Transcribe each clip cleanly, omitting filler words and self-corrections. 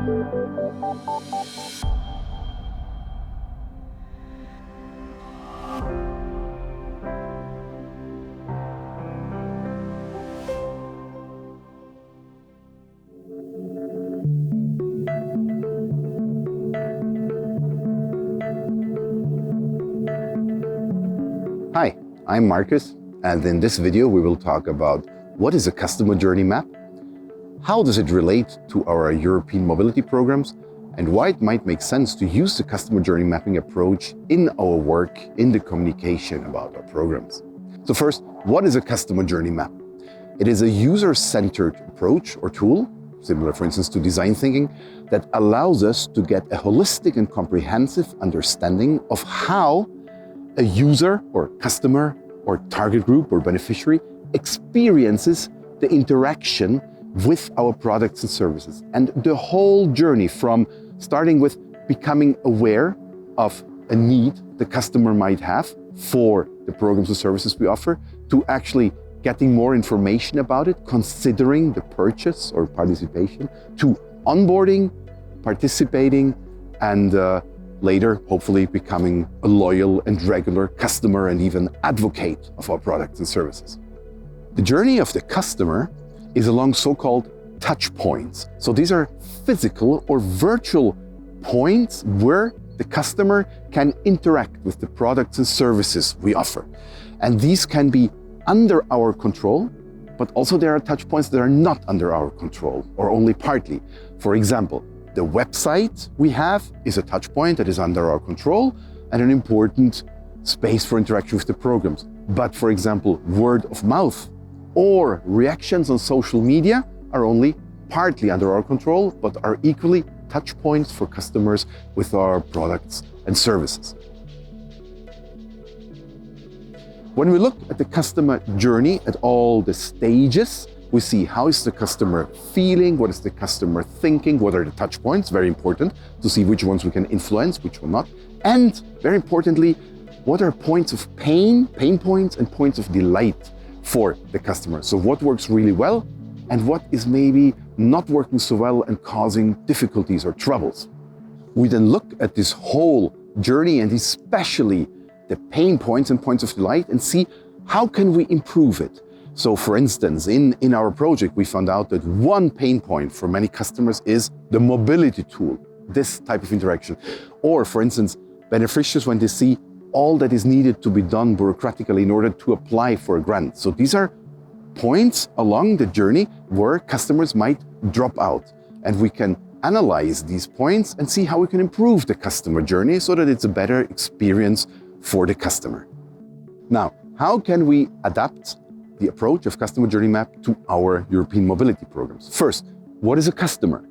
Hi, I'm Marcus, and in this video we will talk about what is a customer journey map, how does it relate to our European mobility programs, and why it might make sense to use the customer journey mapping approach in our work in the communication about our programs. So first, what is a customer journey map? It is a user-centered approach or tool, similar for instance to design thinking, that allows us to get a holistic and comprehensive understanding of how a user or customer or target group or beneficiary experiences the interaction with our products and services. And the whole journey from starting with becoming aware of a need the customer might have for the programs and services we offer, to actually getting more information about it, considering the purchase or participation, to onboarding, participating, and later, hopefully becoming a loyal and regular customer and even advocate of our products and services. The journey of the customer is along so-called touch points. So these are physical or virtual points where the customer can interact with the products and services we offer. And these can be under our control, but also there are touch points that are not under our control or only partly. For example, the website we have is a touch point that is under our control and an important space for interaction with the programs. But for example, word of mouth or reactions on social media are only partly under our control, but are equally touch points for customers with our products and services. When we look at the customer journey at all the stages, we see how is the customer feeling, what is the customer thinking, what are the touch points, very important to see which ones we can influence, which will not. And very importantly, what are points of pain points and points of delight for the customer. So what works really well and what is maybe not working so well and causing difficulties or troubles. We then look at this whole journey and especially the pain points and points of delight and see how can we improve it. So for instance, in our project, we found out that one pain point for many customers is the mobility tool, this type of interaction. Or for instance, beneficiaries when they see all that is needed to be done bureaucratically in order to apply for a grant. So these are points along the journey where customers might drop out. And we can analyze these points and see how we can improve the customer journey so that it's a better experience for the customer. Now, how can we adapt the approach of customer journey map to our European mobility programs? First, what is a customer?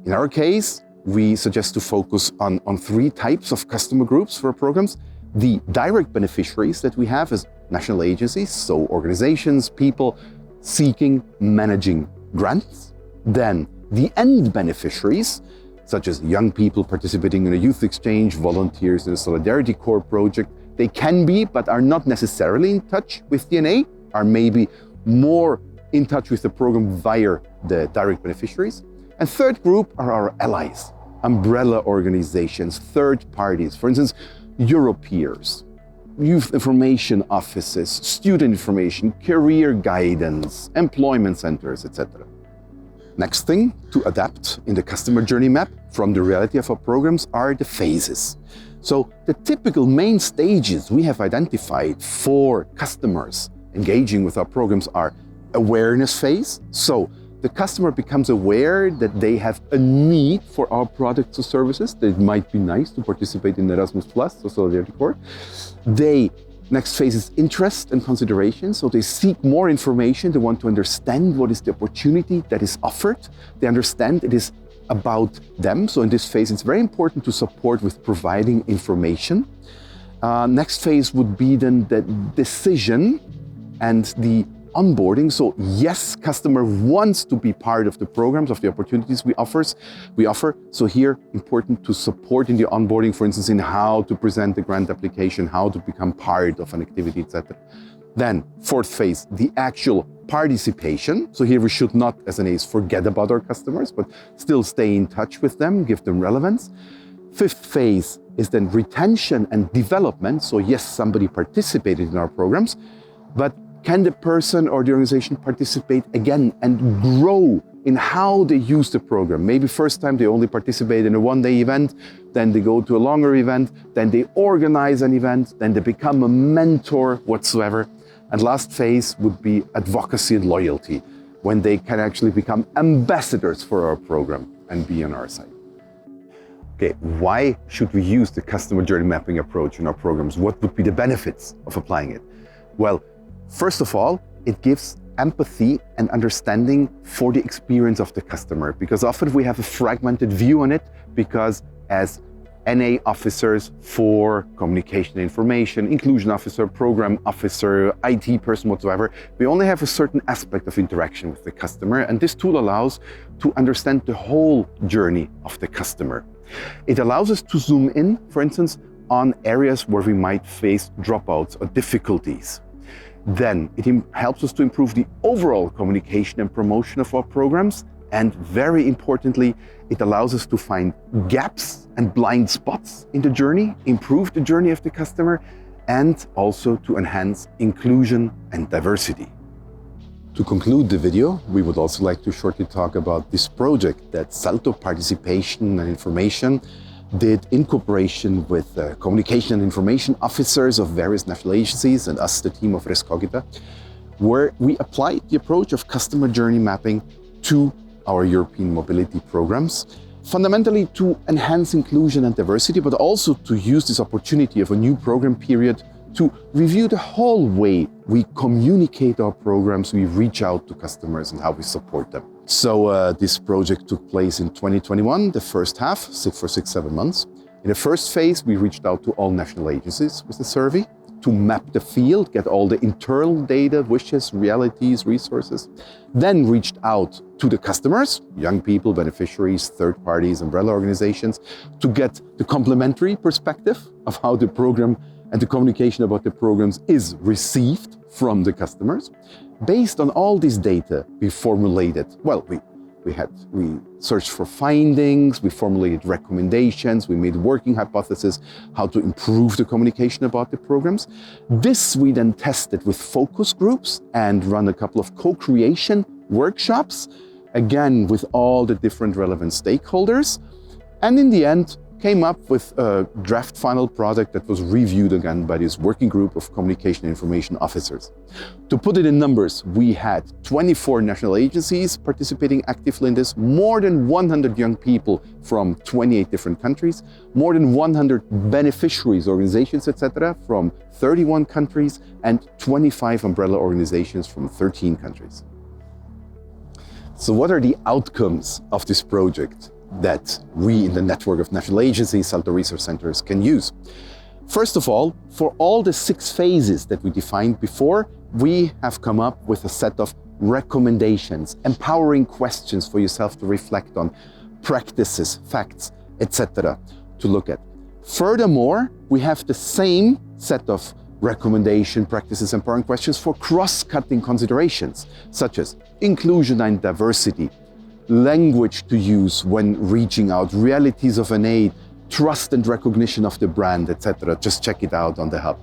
In our case, we suggest to focus on three types of customer groups for our programs. The direct beneficiaries that we have as national agencies, so organizations, people seeking, managing grants. Then the end beneficiaries, such as young people participating in a youth exchange, volunteers in a Solidarity Corps project. They can be, but are not necessarily in touch with DNA, are maybe more in touch with the program via the direct beneficiaries. And third group are our allies, umbrella organizations, third parties, for instance, Europeers, youth information offices, student information, career guidance, employment centers, etc. Next thing to adapt in the customer journey map from the reality of our programs are the phases. So the typical main stages we have identified for customers engaging with our programs are awareness phase. So the customer becomes aware that they have a need for our products or services, that it might be nice to participate in Erasmus Plus or Solidarity Corps. Next phase is interest and consideration. So they seek more information. They want to understand what is the opportunity that is offered. They understand it is about them. So in this phase, it's very important to support with providing information. Next phase would be then the decision and the onboarding. So yes, customer wants to be part of the programs, of the opportunities we offer. So here, important to support in the onboarding, for instance, in how to present the grant application, how to become part of an activity, etc. Then fourth phase, the actual participation. So here we should not, as an ACE, forget about our customers, but still stay in touch with them, give them relevance. Fifth phase is then retention and development. So yes, somebody participated in our programs, but can the person or the organization participate again and grow in how they use the program? Maybe first time they only participate in a one-day event, then they go to a longer event, then they organize an event, then they become a mentor whatsoever. And last phase would be advocacy and loyalty, when they can actually become ambassadors for our program and be on our side. Okay, why should we use the customer journey mapping approach in our programs? What would be the benefits of applying it? Well, first of all, it gives empathy and understanding for the experience of the customer, because often we have a fragmented view on it, because as NA officers for communication and information, inclusion officer, program officer, IT person, whatsoever, we only have a certain aspect of interaction with the customer, and this tool allows to understand the whole journey of the customer. It allows us to zoom in, for instance, on areas where we might face dropouts or difficulties. Then it helps us to improve the overall communication and promotion of our programs. And very importantly, it allows us to find gaps and blind spots in the journey, improve the journey of the customer, and also to enhance inclusion and diversity. To conclude the video, we would also like to shortly talk about this project that SALTO Participation and Information did in cooperation with communication and information officers of various national agencies and us, the team of Res Cogita, where we applied the approach of customer journey mapping to our European mobility programs, fundamentally to enhance inclusion and diversity, but also to use this opportunity of a new program period to review the whole way we communicate our programs, we reach out to customers and how we support them. So this project took place in 2021, the first half, for 6-7 months. In the first phase, we reached out to all national agencies with the survey to map the field, get all the internal data, wishes, realities, resources. Then reached out to the customers, young people, beneficiaries, third parties, umbrella organizations, to get the complementary perspective of how the program and the communication about the programs is received from the customers. Based on all this data, we formulated, well, we searched for findings, we formulated recommendations, we made working hypotheses how to improve the communication about the programs. This we then tested with focus groups and run a couple of co-creation workshops, again with all the different relevant stakeholders. And in the end, came up with a draft final product that was reviewed again by this working group of communication and information officers. To put it in numbers, we had 24 national agencies participating actively in this, more than 100 young people from 28 different countries, more than 100 beneficiaries, organizations, etc., from 31 countries, and 25 umbrella organizations from 13 countries. So what are the outcomes of this project that we in the network of national agencies, SALTO research centers, can use? First of all, for all the 6 phases that we defined before, we have come up with a set of recommendations, empowering questions for yourself to reflect on, practices, facts, etc. to look at. Furthermore, we have the same set of recommendation, practices, empowering questions for cross-cutting considerations, such as inclusion and diversity, language to use when reaching out, realities of an aid, trust and recognition of the brand, etc. Just check it out on the hub.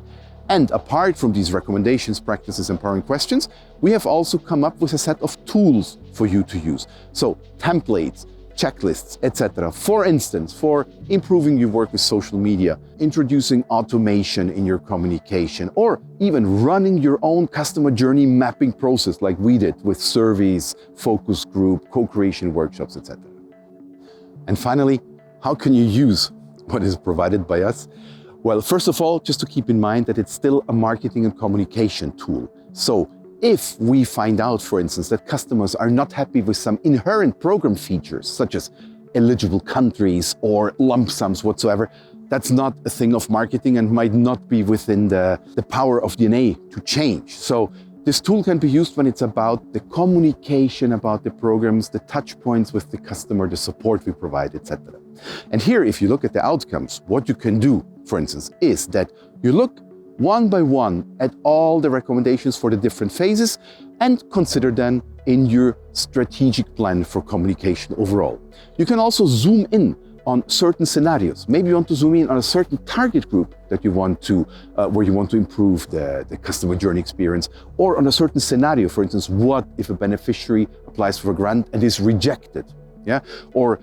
And apart from these recommendations, practices, empowering questions, we have also come up with a set of tools for you to use. So templates, checklists, etc. For instance, for improving your work with social media, introducing automation in your communication, or even running your own customer journey mapping process like we did with surveys, focus group, co-creation workshops, etc. And finally, how can you use what is provided by us? Well, first of all, just to keep in mind that it's still a marketing and communication tool. So if we find out, for instance, that customers are not happy with some inherent program features, such as eligible countries or lump sums whatsoever, that's not a thing of marketing and might not be within the power of DNA to change. So this tool can be used when it's about the communication about the programs, the touch points with the customer, the support we provide, etc. And here, if you look at the outcomes, what you can do, for instance, is that you look one by one at all the recommendations for the different phases and consider them in your strategic plan for communication overall. You can also zoom in on certain scenarios. Maybe you want to zoom in on a certain target group that you want to, where you want to improve the customer journey experience, or on a certain scenario. For instance, what if a beneficiary applies for a grant and is rejected? Yeah, or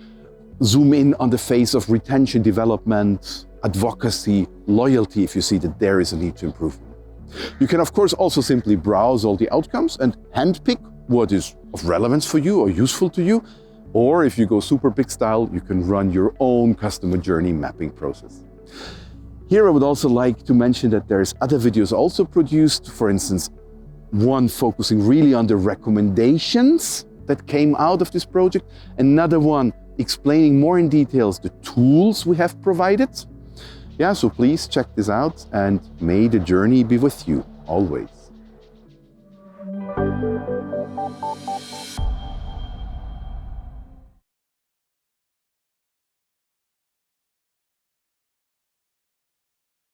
zoom in on the phase of retention, development, advocacy, loyalty, if you see that there is a need to improvement. You can, of course, also simply browse all the outcomes and handpick what is of relevance for you or useful to you. Or if you go super big style, you can run your own customer journey mapping process. Here I would also like to mention that there's other videos also produced, for instance, one focusing really on the recommendations that came out of this project, another one explaining more in details the tools we have provided. Yeah, so please check this out and may the journey be with you always.